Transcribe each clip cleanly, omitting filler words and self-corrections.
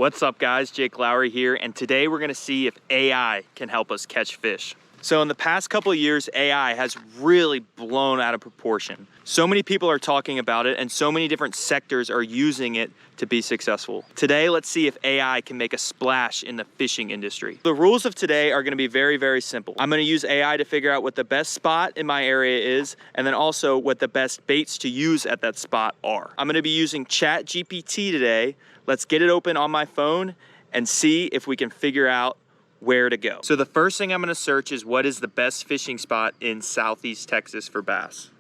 What's up guys, Jake Lowry here, and today we're gonna see if AI can help us catch fish. So in the past couple of years, AI has really blown out of proportion. So many people are talking about it and so many different sectors are using it to be successful. Today, let's see if AI can make a splash in the fishing industry. The rules of today are gonna be very, very simple. I'm gonna use AI to figure out what the best spot in my area is, and then also what the best baits to use at that spot are. I'm gonna be using ChatGPT today. Let's get it open on my phone and see if we can figure out where to go. So the first thing I'm gonna search is what is the best fishing spot in Southeast Texas for bass.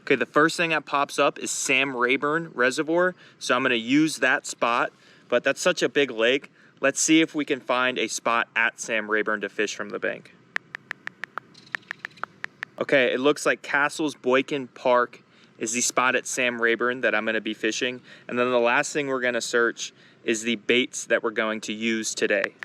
Okay, the first thing that pops up is Sam Rayburn Reservoir. So I'm gonna use that spot, but that's such a big lake. Let's see if we can find a spot at Sam Rayburn to fish from the bank. Okay, it looks like Castle's Boykin Park is the spot at Sam Rayburn that I'm gonna be fishing. And then the last thing we're gonna search is the baits that we're going to use today.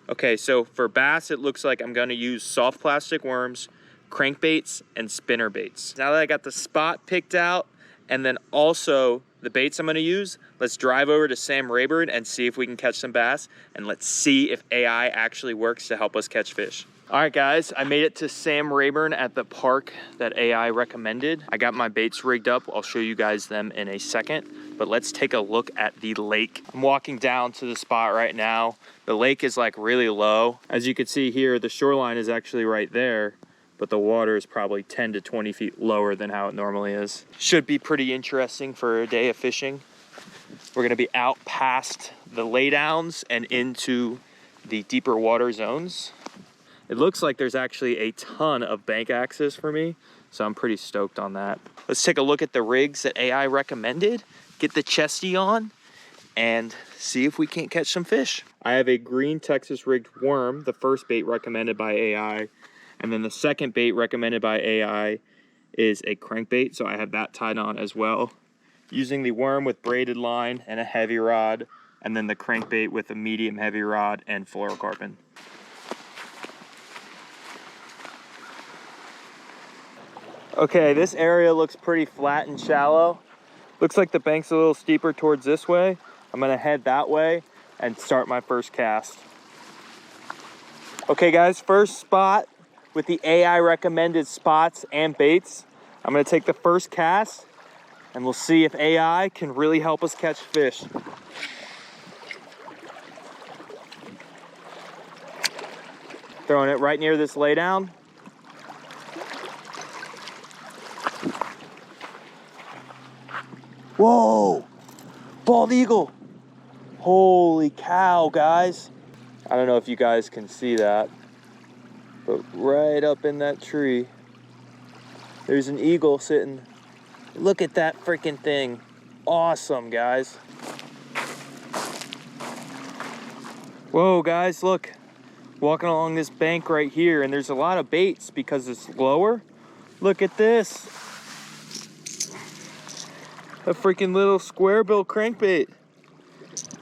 Okay, so for bass, it looks like I'm gonna use soft plastic worms, crankbaits, and spinner baits. Now that I got the spot picked out, and then also the baits I'm gonna use, let's drive over to Sam Rayburn and see if we can catch some bass, and let's see if AI actually works to help us catch fish. All right guys, I made it to Sam Rayburn at the park that AI recommended. I got my baits rigged up. I'll show you guys them in a second, but let's take a look at the lake. I'm walking down to the spot right now. The lake is like really low. As you can see here, the shoreline is actually right there, but the water is probably 10 to 20 feet lower than how it normally is. Should be pretty interesting for a day of fishing. We're gonna be out past the laydowns and into the deeper water zones. It looks like there's actually a ton of bank access for me, so I'm pretty stoked on that. Let's take a look at the rigs that AI recommended, get the chesty on, and see if we can't catch some fish. I have a green Texas rigged worm, the first bait recommended by AI, and then the second bait recommended by AI is a crankbait, so I have that tied on as well. Using the worm with braided line and a heavy rod, and then the crankbait with a medium heavy rod and fluorocarbon. Okay, this area looks pretty flat and shallow. Looks like the bank's a little steeper towards this way. I'm gonna head that way and start my first cast. Okay guys, first spot with the AI recommended spots and baits. I'm gonna take the first cast and we'll see if AI can really help us catch fish. Throwing it right near this laydown. Whoa, bald eagle. Holy cow, guys. I don't know if you guys can see that, but right up in that tree, there's an eagle sitting. Look at that freaking thing. Awesome, guys. Whoa, guys, look. Walking along this bank right here, and there's a lot of baits because it's lower. Look at this. A freaking little square bill crankbait.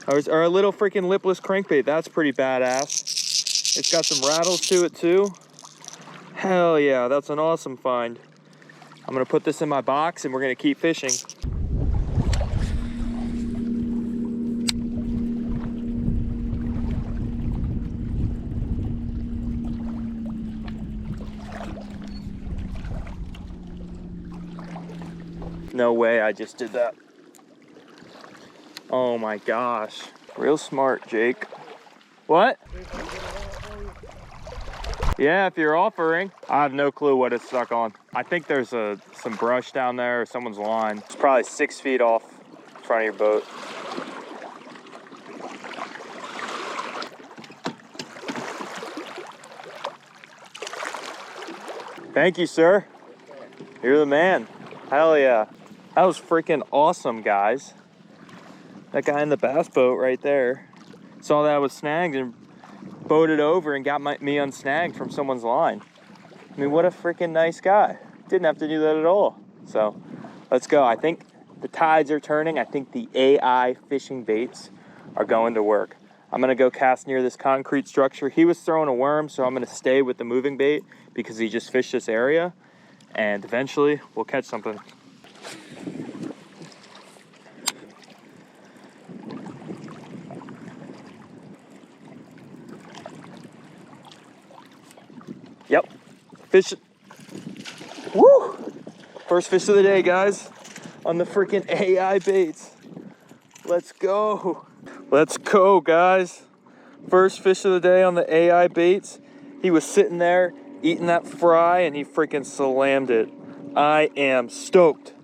Or a little freaking lipless crankbait. That's pretty badass. It's got some rattles to it too. Hell yeah, that's an awesome find. I'm gonna put this in my box and we're gonna keep fishing. No way I just did that. Oh my gosh. Real smart, Jake. What? Yeah, if you're offering. I have no clue what it's stuck on. I think there's some brush down there or someone's line. It's probably 6 feet off in front of your boat. Thank you, sir. You're the man. Hell yeah. That was freaking awesome, guys. That guy in the bass boat right there saw that I was snagged and boated over and got me unsnagged from someone's line. I mean, what a freaking nice guy. Didn't have to do that at all. So let's go. I think the tides are turning. I think the AI fishing baits are going to work. I'm gonna go cast near this concrete structure. He was throwing a worm, so I'm gonna stay with the moving bait because he just fished this area, and eventually we'll catch something. Fish. Woo! First fish of the day, guys, on the freaking AI baits. Let's go. Let's go, guys. First fish of the day on the AI baits. He was sitting there eating that fry and he freaking slammed it. I am stoked.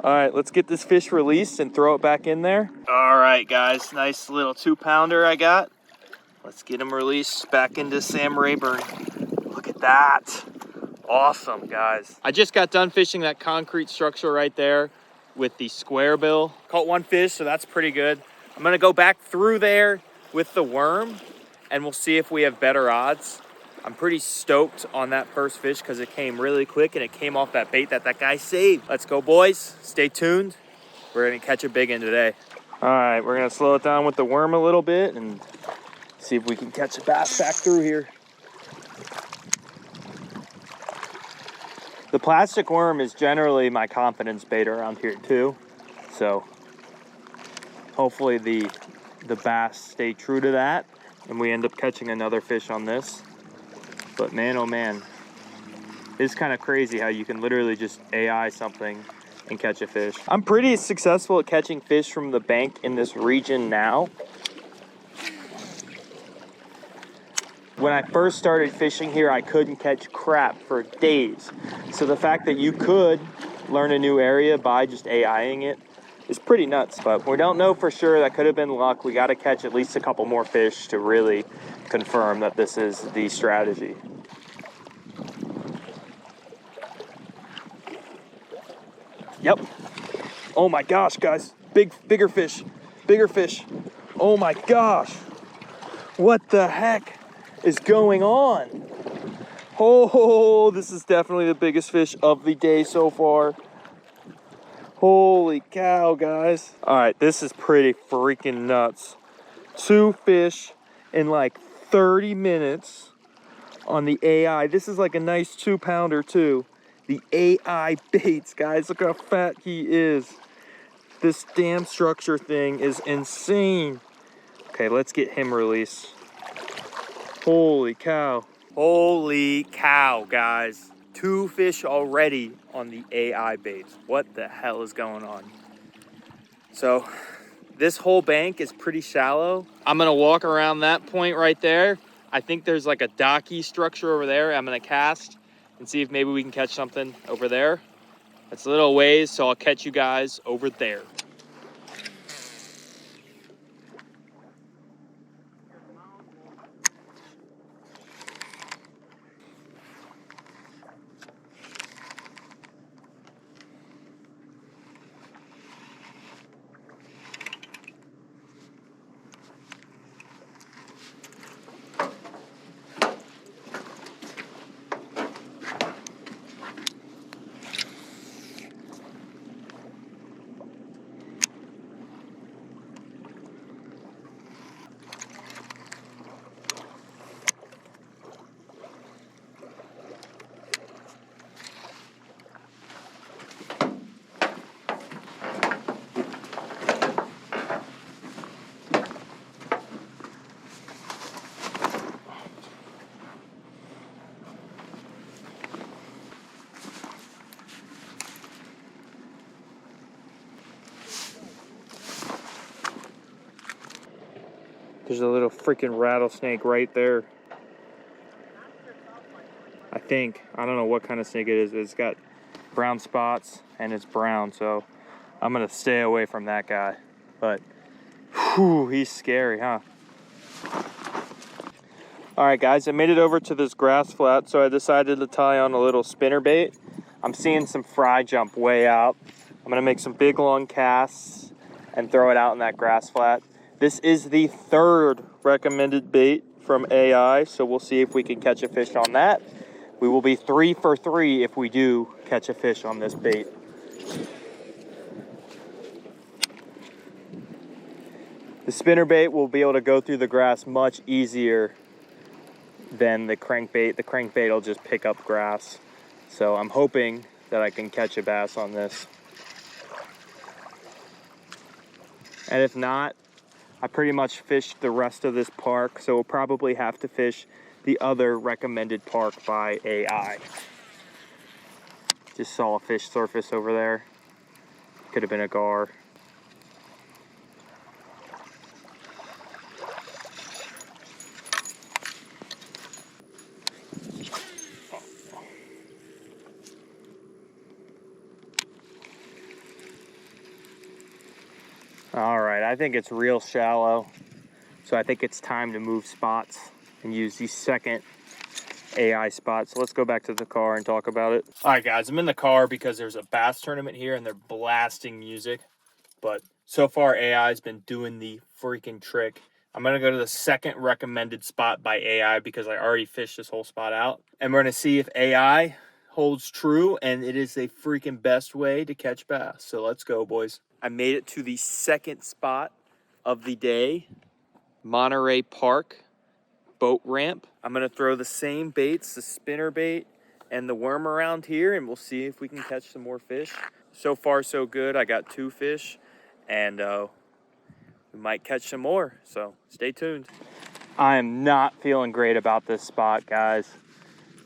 All right, let's get this fish released and throw it back in there. All right, guys, nice little 2-pounder I got. Let's get him released back into Sam Rayburn. Look at that. Awesome, guys. I just got done fishing that concrete structure right there with the square bill. Caught one fish, so that's pretty good. I'm gonna go back through there with the worm and we'll see if we have better odds. I'm pretty stoked on that first fish because it came really quick and it came off that bait that guy saved. Let's go, boys. Stay tuned. We're gonna catch a big one today. All right, we're gonna slow it down with the worm a little bit and see if we can catch a bass back through here. The plastic worm is generally my confidence bait around here too. So hopefully the bass stay true to that and we end up catching another fish on this. But man, oh man, it's kind of crazy how you can literally just AI something and catch a fish. I'm pretty successful at catching fish from the bank in this region now. When I first started fishing here, I couldn't catch crap for days. So the fact that you could learn a new area by just AIing it is pretty nuts, but we don't know for sure. That could have been luck. We got to catch at least a couple more fish to really confirm that this is the strategy. Yep. Oh my gosh, guys. Bigger fish. Bigger fish. Oh my gosh. What the heck is going on? Oh, this is definitely the biggest fish of the day so far. Holy cow, guys. All right, this is pretty freaking nuts. 2 fish in like 30 minutes on the AI. This is like a nice 2-pounder too. The AI baits, guys. Look how fat he is. This damn structure thing is insane. Okay, let's get him released. Holy cow. Holy cow, guys. 2 fish already on the AI baits. What the hell is going on? So this whole bank is pretty shallow. I'm gonna walk around that point right there. I think there's like a docky structure over there. I'm gonna cast and see if maybe we can catch something over there. It's a little ways, so I'll catch you guys over there. There's a little freaking rattlesnake right there. I think. I don't know what kind of snake it is, but it's got brown spots and it's brown, so I'm gonna stay away from that guy. But whew, he's scary, huh? All right, guys, I made it over to this grass flat, so I decided to tie on a little spinner bait. I'm seeing some fry jump way out. I'm gonna make some big long casts and throw it out in that grass flat. This is the 3rd recommended bait from AI, so we'll see if we can catch a fish on that. We will be 3 for 3 if we do catch a fish on this bait. The spinnerbait will be able to go through the grass much easier than the crankbait. The crankbait will just pick up grass. So I'm hoping that I can catch a bass on this. And if not, I pretty much fished the rest of this park, so we'll probably have to fish the other recommended park by AI. Just saw a fish surface over there. Could have been a gar. All right, I think it's real shallow. So I think it's time to move spots and use the second AI spot. So let's go back to the car and talk about it. All right, guys, I'm in the car because there's a bass tournament here and they're blasting music. But so far, AI has been doing the freaking trick. I'm going to go to the second recommended spot by AI because I already fished this whole spot out. And we're going to see if AI holds true and it is the freaking best way to catch bass. So let's go, boys. I made it to the second spot of the day, Monterey Park boat ramp. I'm going to throw the same baits, the spinner bait and the worm around here, and we'll see if we can catch some more fish. So far, so good. I got 2 fish, and we might catch some more, so stay tuned. I am not feeling great about this spot, guys.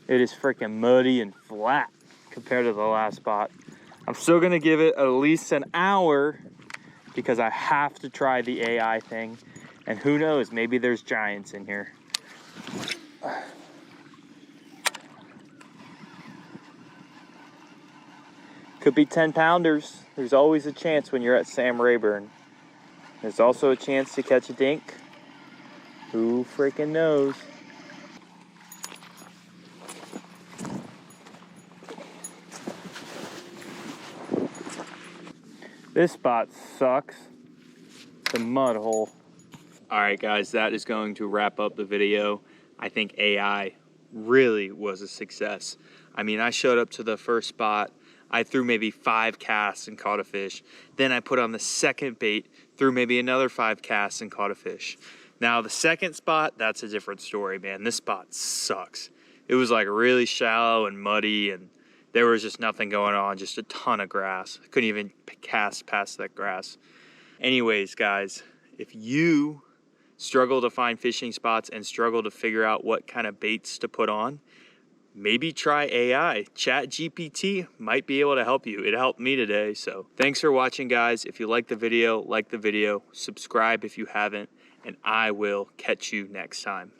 It is freaking muddy and flat compared to the last spot. I'm still gonna give it at least an hour because I have to try the AI thing, and who knows, maybe there's giants in here. Could be 10-pounders. There's always a chance when you're at Sam Rayburn. There's also a chance to catch a dink. Who freaking knows? This spot sucks. It's a mud hole. All right, guys, that is going to wrap up the video. I think AI really was a success. I mean, I showed up to the first spot. I threw maybe 5 casts and caught a fish. Then I put on the second bait, threw maybe another 5 casts and caught a fish. Now, the second spot, that's a different story, man. This spot sucks. It was like really shallow and muddy, and there was just nothing going on, just a ton of grass. I couldn't even cast past that grass. Anyways, guys, if you struggle to find fishing spots and struggle to figure out what kind of baits to put on, maybe try AI. ChatGPT might be able to help you. It helped me today. So thanks for watching, guys. If you like the video, subscribe if you haven't, and I will catch you next time.